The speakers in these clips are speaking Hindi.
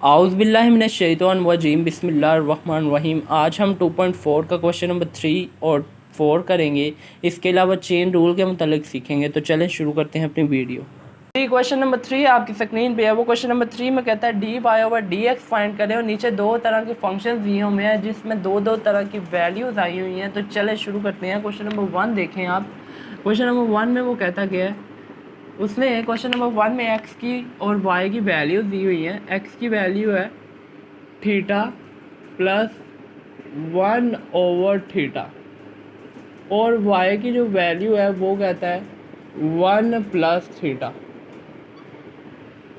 आउज़ बिल्लाहि मिनश शैतानिर रजीम बिस्मिल्लाहिर रहमानिर रहीम। आज हम 2.4 का क्वेश्चन नंबर 3 और 4 करेंगे। इसके अलावा चेन रूल के मतलब सीखेंगे। तो चलें शुरू करते हैं अपनी वीडियो। क्वेश्चन नंबर 3 आपकी स्क्रीन पे है। वो क्वेश्चन नंबर 3 में कहता है d y over d x find करें और नीचे दो तरह के फंक्शन दिए हुए हैं जिसमें दो दो तरह की वैल्यूज़ आई हुई हैं। तो चलें शुरू करते हैं। क्वेश्चन नंबर 1 देखें आप। क्वेश्चन नंबर 1 में वो कहता क्या है, उसने क्वेश्चन नंबर 1 में एक्स की और वाई की वैल्यूज़ दी हुई हैं। एक्स की वैल्यू है थीटा प्लस 1 ओवर थीटा और वाई की जो वैल्यू है वो कहता है 1 प्लस थीटा।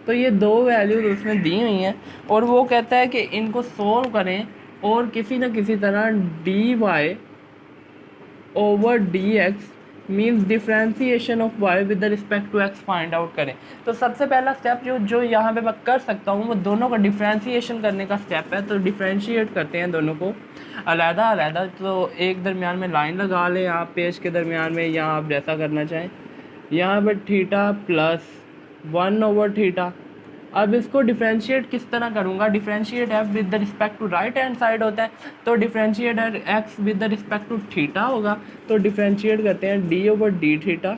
तो ये दो वैल्यूज उसने दी हुई हैं और वो कहता है कि इनको सोल्व करें और किसी न किसी तरह d y over d x means differentiation of y with respect to x find out करें। तो सबसे पहला स्टेप जो यहाँ पे मैं कर सकता हूँ वो दोनों का डिफ्रेंसीशन करने का स्टेप है। तो डिफ्रेंशिएट करते हैं दोनों को अलहदा अलहदा। तो एक दरमियान में लाइन लगा लें आप पेज के दरमियान में, या आप जैसा करना चाहें। यहाँ पर थीटा प्लस 1 ओवर थीटा। अब इसको डिफ्रेंशिएट किस तरह करूँगा, differentiate f with the respect to right hand side होता है, तो differentiate x with the respect to theta होगा। तो डिफ्रेंशिएट करते हैं डी ओवर डी थीटा,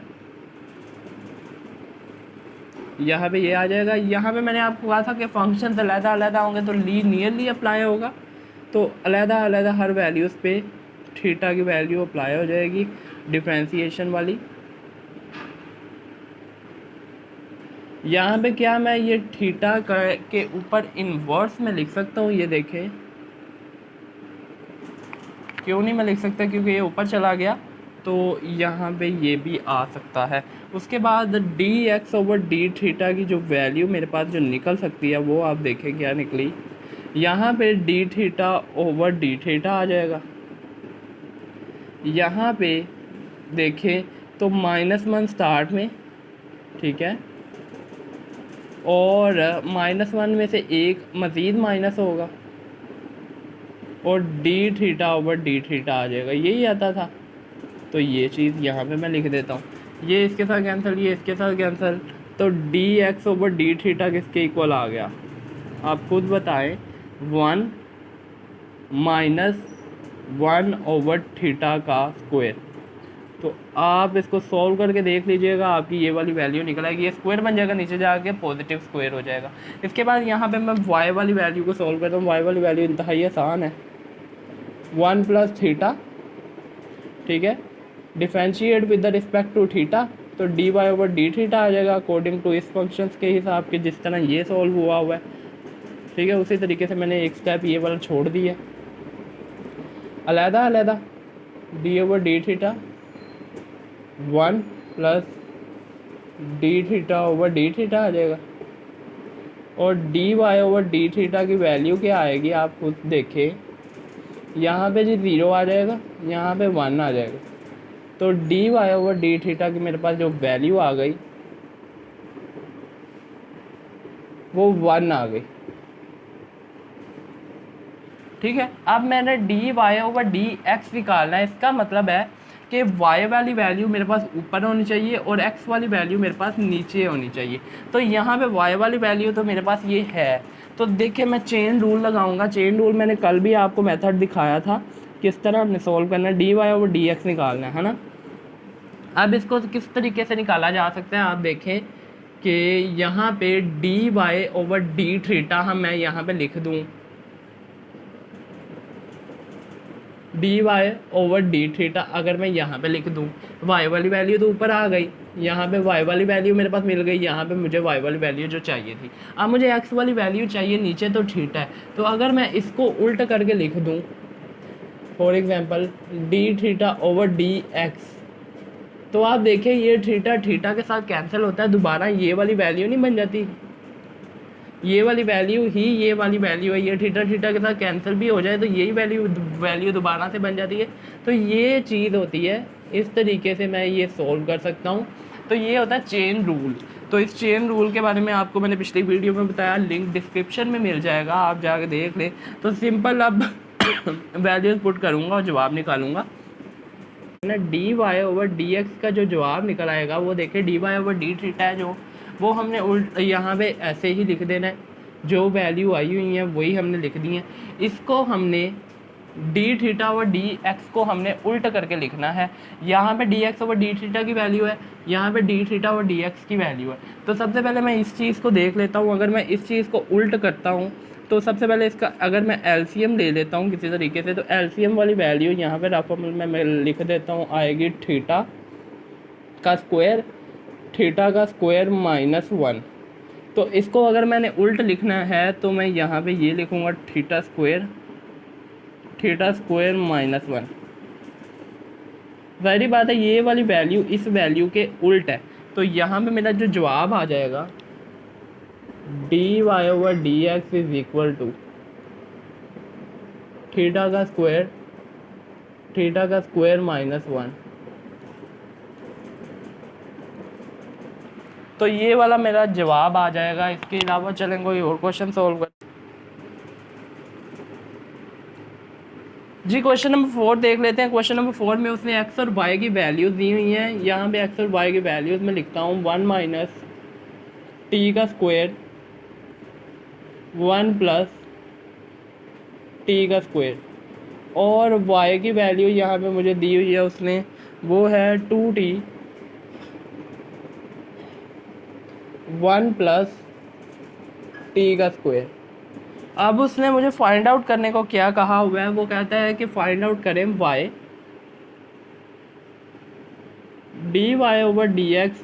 यहाँ पे ये आ जाएगा। यहाँ पे मैंने आपको कहा था कि फंक्शन अलहदा अलहदा होंगे तो लीनियरली अप्लाई होगा। तो अलहदा अलहदा हर वैल्यूज़ पे थीटा की वैल्यू अप्लाई हो जाएगी डिफ्रेंशिएशन वाली। यहाँ पे क्या मैं ये थीटा के ऊपर इन्वर्स में लिख सकता हूँ, ये देखें। क्यों नहीं मैं लिख सकता, क्योंकि ये ऊपर चला गया तो यहाँ पे ये भी आ सकता है। उसके बाद D x over d theta की जो वैल्यू मेरे पास जो निकल सकती है वो आप देखें क्या निकली। यहाँ पे d theta over d theta आ जाएगा। यहाँ पे देखें तो -1 स्टार्ट में, ठीक है, और -1 में से एक मज़ीद माइनस होगा और d theta over d theta आ जाएगा। यही आता था। तो ये चीज़ यहाँ पे मैं लिख देता हूँ। ये इसके साथ कैंसिल, ये इसके साथ कैंसिल। तो d x over d theta किसके इक्वल आ गया, आप खुद बताएं। 1 माइनस 1 ओवर थीटा का स्क्वायर। तो आप इसको सॉल्व करके देख लीजिएगा, आपकी ये वाली वैल्यू निकल आएगी। ये स्क्वायर बन जाएगा, नीचे जाके पॉजिटिव स्क्वायर हो जाएगा। इसके बाद यहाँ पे मैं वाई वाली वैल्यू को सॉल्व करता हूँ। वाई वाली वैल्यू इंतहाई आसान है, 1 प्लस थीटा, ठीक है, differentiate with the respect to theta. तो d y over d theta आ जाएगा अकॉर्डिंग टू इस फंक्शन के हिसाब के जिस तरह ये सॉल्व हुआ है, ठीक है। उसी तरीके से मैंने एक स्टेप ये वाला छोड़ दिया, अलहदा अलहदा। D over d theta 1 plus d theta over d theta आ जाएगा और d y over d theta की वैल्यू क्या आएगी आप खुद देखें। यहाँ पे जी 0 आ जाएगा, यहाँ पे 1 आ जाएगा। तो d y over d theta की मेरे पास जो वैल्यू आ गई वो 1 आ गई, ठीक है। अब मैंने d y over d x निकालना है। इसका मतलब है कि y वाली वैल्यू मेरे पास ऊपर होनी चाहिए और x वाली वैल्यू मेरे पास नीचे होनी चाहिए। तो यहाँ पे y वाली वैल्यू तो मेरे पास ये है। तो देखिए मैं चेन रूल लगाऊंगा। चेन रूल मैंने कल भी आपको मेथड दिखाया था किस तरह हमने सॉल्व करना है, d y over d x निकालना है ना। अब इसको किस तरीके से निकाला जा सकता है आप देखें कि यहाँ पे d y over d theta मैं यहाँ पे लिख दूँ d y over d theta. अगर मैं यहाँ पे लिख दूँ, वाई वाली वैल्यू तो ऊपर आ गई, यहाँ पे वाई वाली वैल्यू मेरे पास मिल गई, यहाँ पे मुझे वाई वाली वैल्यू जो चाहिए थी। अब मुझे एक्स वाली वैल्यू चाहिए नीचे, तो थीटा है। तो अगर मैं इसको उल्ट करके लिख दूँ, for example D theta over d x, तो आप देखें ये थीटा थीटा के साथ कैंसिल होता है, दोबारा ये वाली वैल्यू नहीं बन जाती। ये वाली वैल्यू ही ये वाली वैल्यू है, ये थीटा थीटा के साथ कैंसिल भी हो जाए तो यही वैल्यू दोबारा से बन जाती है। तो ये चीज़ होती है, इस तरीके से मैं ये सॉल्व कर सकता हूँ। तो ये होता है चेन रूल। तो इस चेन रूल के बारे में आपको मैंने पिछली वीडियो में बताया, लिंक डिस्क्रिप्शन में मिल जाएगा, आप जाके देख लें। तो सिंपल अब वैल्यूज पुट करूँगा और जवाब निकालूंगा ना। D y over d x का जो जवाब निकल आएगा वो देखिए d y over d theta है जो, वो हमने उल्ट यहाँ पे ऐसे ही लिख देना है। जो वैल्यू आई हुई है वही हमने लिख दी है। इसको हमने डी थीटा और डी एक्स को हमने उल्ट करके लिखना है। यहाँ पे D x over d theta की वैल्यू है, यहाँ पे डी थीटा और डी एक्स की वैल्यू है। तो सबसे पहले मैं इस चीज़ को देख लेता हूँ। अगर मैं इस चीज़ को उल्ट करता हूँ तो सबसे पहले इसका अगर मैं एलसीएम ले लेता हूँ किसी तरीके से, तो एलसीएम वाली वैल्यू यहाँ पे रफ में मैं लिख देता हूँ, आएगी थीटा का स्क्वायर -1। तो इसको अगर मैंने उल्ट लिखना है तो मैं यहाँ पे ये लिखूँगा थीटा स्क्वायर -1। जाहिर बात है ये वाली वैल्यू इस वैल्यू के उल्ट है, तो यहाँ पे मेरा जो जवाब आ जाएगा dy over d x is equal to theta का स्क्वायर -1। तो ये वाला मेरा जवाब आ जाएगा। इसके अलावा चलें कोई और क्वेश्चन सॉल्व कर। जी क्वेश्चन नंबर 4 देख लेते हैं। क्वेश्चन नंबर 4 में उसने एक्स और वाई की वैल्यूज़ दी हुई हैं। यहाँ पे एक्स और वाई की वैल्यूज़ में लिखता हूँ 1 माइनस टी का स्क्वायर 1 प्लस टी का स्क्वायर, और वाई की वैल्यू यहाँ पे मुझे दी हुई है उसने, वो है 2t 1 प्लस टी का स्क्वायर। अब उसने मुझे फाइंड आउट करने को क्या कहा हुआ है, वो कहता है कि फाइंड आउट करें y d y over d x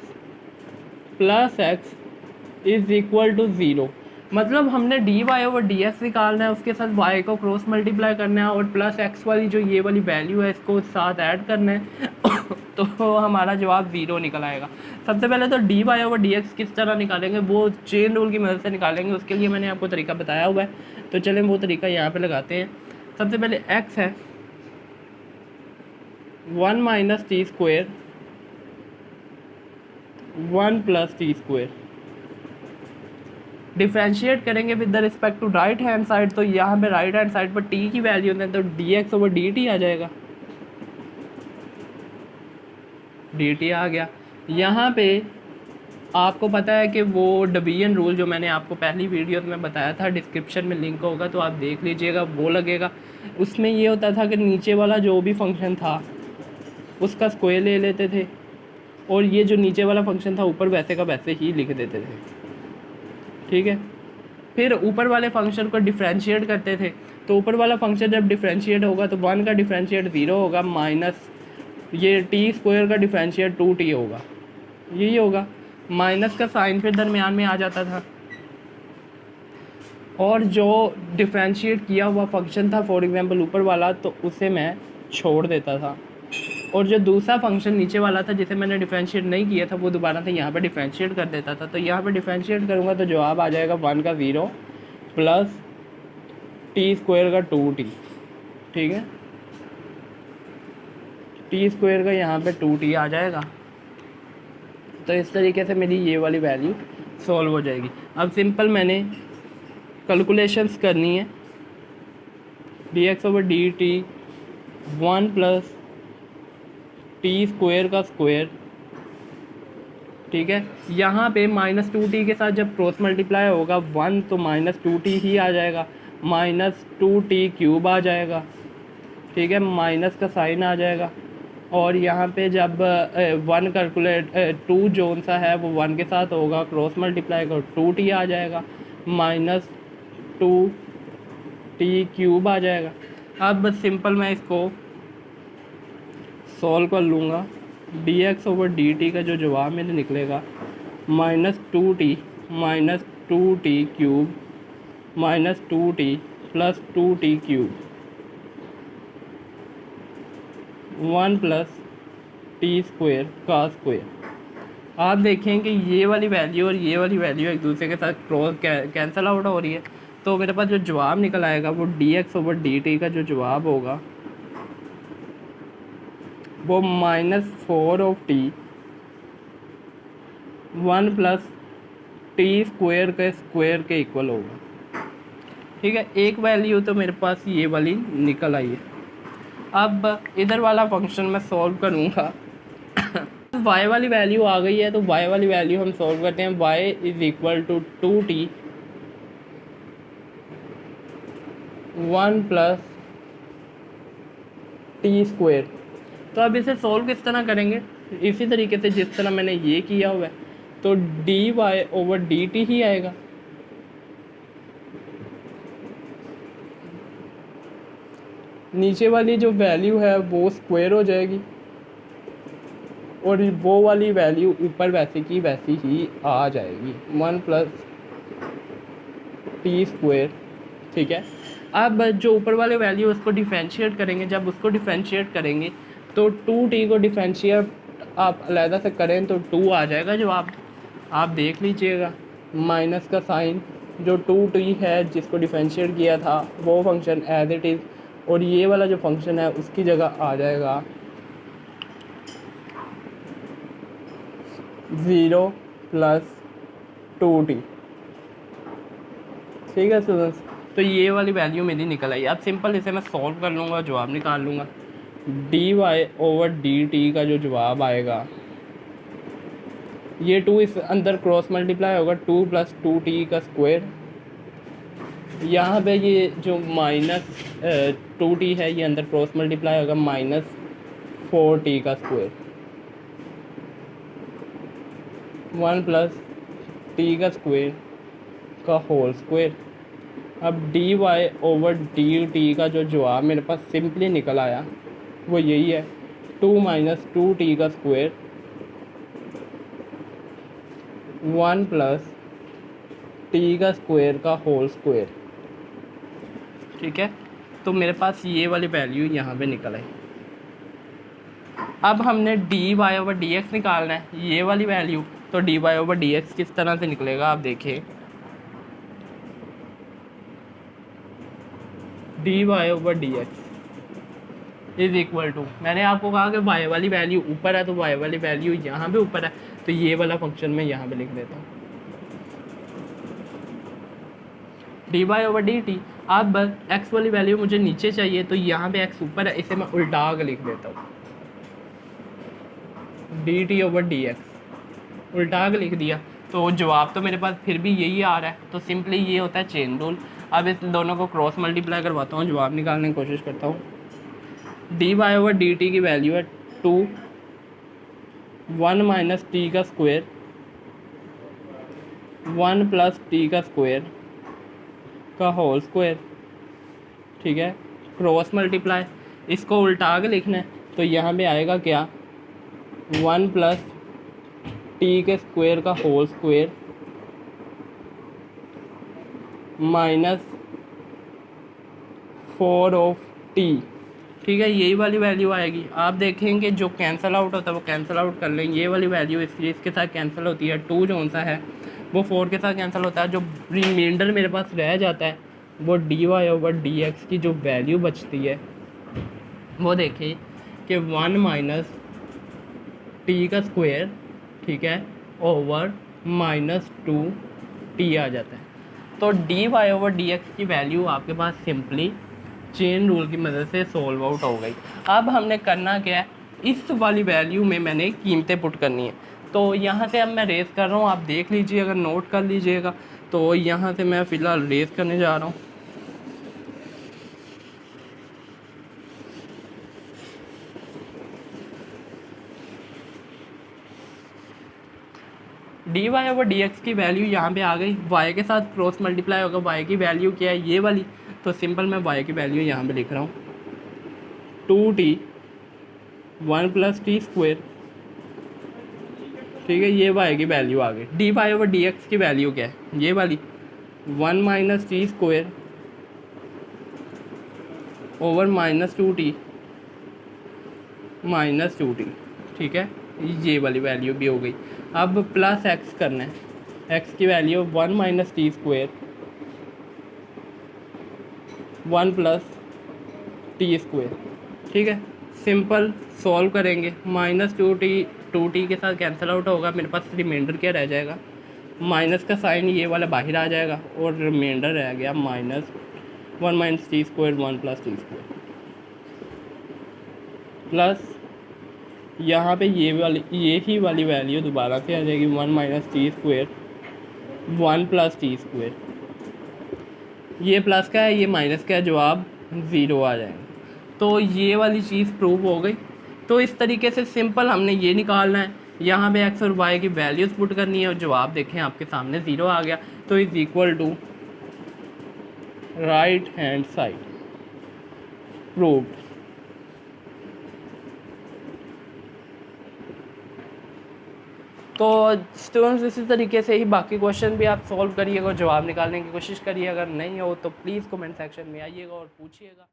plus x is equal to 0। मतलब हमने d y over d x निकालना है, उसके साथ y को क्रॉस मल्टीप्लाई करना है और प्लस एक्स वाली जो ये वाली वैल्यू है इसको साथ ऐड करना है तो हमारा जवाब 0 निकल आएगा। सबसे पहले तो d y over d x किस तरह निकालेंगे, वो चेन रूल की मदद से निकालेंगे। उसके लिए मैंने आपको तरीका बताया हुआ है, तो चलें वो तरीका यहाँ पे लगाते हैं। सबसे पहले x है 1 minus t square 1 plus t square. Differentiate करेंगे with the respect to right hand side, तो यहाँ पे राइट हैंड साइड पर t की वैल्यू है तो d x over d t आ जाएगा, डी टी आ गया। यहाँ पे आपको पता है कि वो डिवीजन रूल जो मैंने आपको पहली वीडियो में बताया था, डिस्क्रिप्शन में लिंक होगा तो आप देख लीजिएगा, वो लगेगा। उसमें ये होता था कि नीचे वाला जो भी फंक्शन था उसका स्क्वायर ले लेते थे, और ये जो नीचे वाला फंक्शन था ऊपर वैसे का वैसे ही लिख देते थे, ठीक है। फिर ऊपर वाले फंक्शन को डिफ्रेंशिएट करते थे, तो ऊपर वाला फंक्शन जब डिफ्रेंशिएट होगा तो 1 का डिफ्रेंशिएट 0 होगा, माइनस ये टी स्क्वायर का डिफ्रेंशिएट 2t होगा, यही होगा। माइनस का साइन फिर दरमियान में आ जाता था, और जो डिफ्रेंशिएट किया हुआ फंक्शन था फॉर एग्जांपल ऊपर वाला, तो उसे मैं छोड़ देता था, और जो दूसरा फंक्शन नीचे वाला था जिसे मैंने डिफ्रेंशिएट नहीं किया था वो दोबारा से यहाँ पे डिफ्रेंशिएट कर देता था। तो यहाँ पे डिफ्रेंशिएट करूँगा तो जवाब आ जाएगा 1 का 0 प्लस टी स्क्वायर का 2t, ठीक है। टी स्क्वायर का यहाँ पे 2t आ जाएगा। तो इस तरीके से मेरी ये वाली वैल्यू सॉल्व हो जाएगी। अब सिंपल मैंने कैलकुलेशंस करनी है, D x over d T 1 plus t square का स्क्वायर, ठीक है। यहाँ पे -2t के साथ जब क्रॉस मल्टीप्लाई होगा 1 तो -2t ही आ जाएगा, -2t क्यूब आ जाएगा, ठीक है, माइनस का साइन आ जाएगा। और यहाँ पे जब 1 कैलकुलेट 2 जोन सा है वो 1 के साथ होगा, क्रॉस मल्टीप्लाई का 2t आ जाएगा, -2t क्यूब आ जाएगा। अब सिंपल मैं इसको सॉल्व कर लूँगा, D x over d t का जो जवाब मेरे निकलेगा -2t cube -2t plus 2t cube 1 plus t square का स्क्वायर। आप देखें कि ये वाली वैल्यू और ये वाली वैल्यू एक दूसरे के साथ क्रॉस कैंसिल आउट हो रही है, तो मेरे पास जो जवाब निकल आएगा वो D x over d t का जो जवाब होगा वो -4 of T 1 plus t square के इक्वल होगा, ठीक है। एक वैल्यू तो मेरे पास ये वाली निकल आई है। अब इधर वाला फंक्शन मैं सॉल्व करूँगा y वाली वैल्यू आ गई है, तो y वाली वैल्यू हम सॉल्व करते हैं। y is equal to 2t 1 plus t square. तो अब इसे सॉल्व किस तरह करेंगे, इसी तरीके से जिस तरह मैंने ये किया हुआ है। तो d y over d t ही आएगा। नीचे वाली जो वैल्यू है वो स्क्वायर हो जाएगी और वो वाली वैल्यू ऊपर वैसे की वैसी ही आ जाएगी, 1 प्लस टी स्क्वायर। ठीक है, अब जो ऊपर वाले वैल्यू उसको डिफरेंशिएट करेंगे। जब उसको डिफरेंशिएट करेंगे तो 2t को डिफरेंशिएट आप अलहदा से करें तो 2 आ जाएगा जो आप देख लीजिएगा। माइनस का साइन जो 2t है जिसको डिफरेंशिएट किया था वो फंक्शन एज इट इज़, और ये वाला जो फंक्शन है उसकी जगह आ जाएगा 0 प्लस 2t। ठीक है स्टूडेंट्स, तो ये वाली वैल्यू मेरी निकल आई। अब सिंपल इसे मैं सॉल्व कर लूँगा, जवाब निकाल लूँगा। D y over d t का जो जवाब आएगा, ये 2 इस अंदर क्रॉस मल्टीप्लाई होगा, 2 प्लस 2t का स्क्वायर। यहाँ पे ये जो माइनस 2t है ये अंदर क्रॉस मल्टीप्लाई होगा, माइनस 4t का स्क्वायर। 1 प्लस t का स्क्वायर का होल स्क्वायर। अब d y over d t का जो जवाब मेरे पास सिंपली निकल आया वो यही है, 2 माइनस 2t का स्क्वायर 1 प्लस t का स्क्वायर का होल स्क्वायर। ठीक है, तो मेरे पास ये वाली वैल्यू यहाँ पे निकल आई। अब हमने d y over d x निकालना है, ये वाली वैल्यू। तो d y over d x किस तरह से निकलेगा आप देखिए, d y over d x is equal to, मैंने आपको कहा कि वाई वाली वैल्यू ऊपर है तो वाई वाली वैल्यू यहाँ पे ऊपर है, तो ये वाला फंक्शन मैं यहाँ पे लिख देता हूँ, d y over d t. अब एक्स वाली वैल्यू मुझे नीचे चाहिए तो यहाँ पे एक्स ऊपर है, इसे मैं उल्टा के लिख देता हूँ, D T over d x उल्टा के लिख दिया। तो जवाब तो मेरे पास फिर भी यही आ रहा है, तो सिंपली ये होता है चेन रूल। अब इस दोनों को क्रॉस मल्टीप्लाई करवाता हूँ, जवाब निकालने की कोशिश करता हूँ। D y over d t की वैल्यू है 2, 1 माइनस टी का स्क्वायर 1 प्लस टी का स्क्वायर का होल स्क्वायर। ठीक है, क्रॉस मल्टीप्लाई, इसको उल्टा के लिखना है तो यहाँ पे आएगा क्या, 1 प्लस टी के स्क्वायर का whole square minus 4 of t. ठीक है, यही वाली वैल्यू आएगी। आप देखेंगे जो कैंसिल आउट होता है वो कैंसिल आउट कर लेंगे, ये वाली वैल्यू इसके साथ कैंसिल होती है, 2 जो सा है वो 4 के साथ कैंसिल होता है। जो रिमाइंडर मेरे पास रह जाता है वो d y over d x की जो वैल्यू बचती है वो देखिए कि 1 माइनस टी का स्क्वायर, ठीक है, ओवर माइनस 2 टी आ जाता है। तो d y over d x की वैल्यू आपके पास सिंपली चेन रूल की मदद से सोल्व आउट हो गई। अब हमने करना क्या है, इस वाली वैल्यू में मैंने कीमतें पुट करनी है। तो यहाँ से अब मैं रेस कर रहा हूँ, आप देख लीजिए, अगर नोट कर लीजिएगा। तो यहाँ से मैं फ़िलहाल रेस करने जा रहा हूँ। D y over d x की वैल्यू यहाँ पे आ गई, वाई के साथ क्रॉस मल्टीप्लाई होगा, वाई की वैल्यू क्या है ये वाली, तो सिंपल मैं वाई की वैल्यू यहाँ पे लिख रहा हूँ, 2t 1 प्लस टी स्क्वायर। ठीक है, ये वाई की वैल्यू आ गई। D y over d x की वैल्यू क्या है, ये वाली 1 minus t square over minus 2t minus 2t। ठीक है, ये वाली वैल्यू भी हो गई। अब प्लस एक्स करना है, एक्स की value 1 minus t square 1 plus t square. ठीक है, सिंपल सॉल्व करेंगे, माइनस 2t के साथ कैंसिल आउट होगा, मेरे पास रिमाइंडर क्या रह जाएगा, माइनस का साइन ये वाला बाहर आ जाएगा और रिमाइंडर रह गया minus 1 minus t square 1 plus t square, plus यहाँ पे ये ही वाली वैल्यू दोबारा से आ जाएगी, 1 minus t square 1 plus t square. ये प्लस का है, ये माइनस का है, जवाब 0 आ जाएगा। तो ये वाली चीज़ प्रूव हो गई। तो इस तरीके से सिंपल हमने ये निकालना है, यहाँ पे एक्स और वाई की वैल्यूज़ पुट करनी है और जवाब देखें आपके सामने 0 आ गया। तो is equal to right hand side proved. तो स्टूडेंट्स इसी तरीके से ही बाकी क्वेश्चन भी आप सॉल्व करिएगा और जवाब निकालने की कोशिश करिए। अगर नहीं हो तो प्लीज़ कमेंट सेक्शन में आइएगा और पूछिएगा।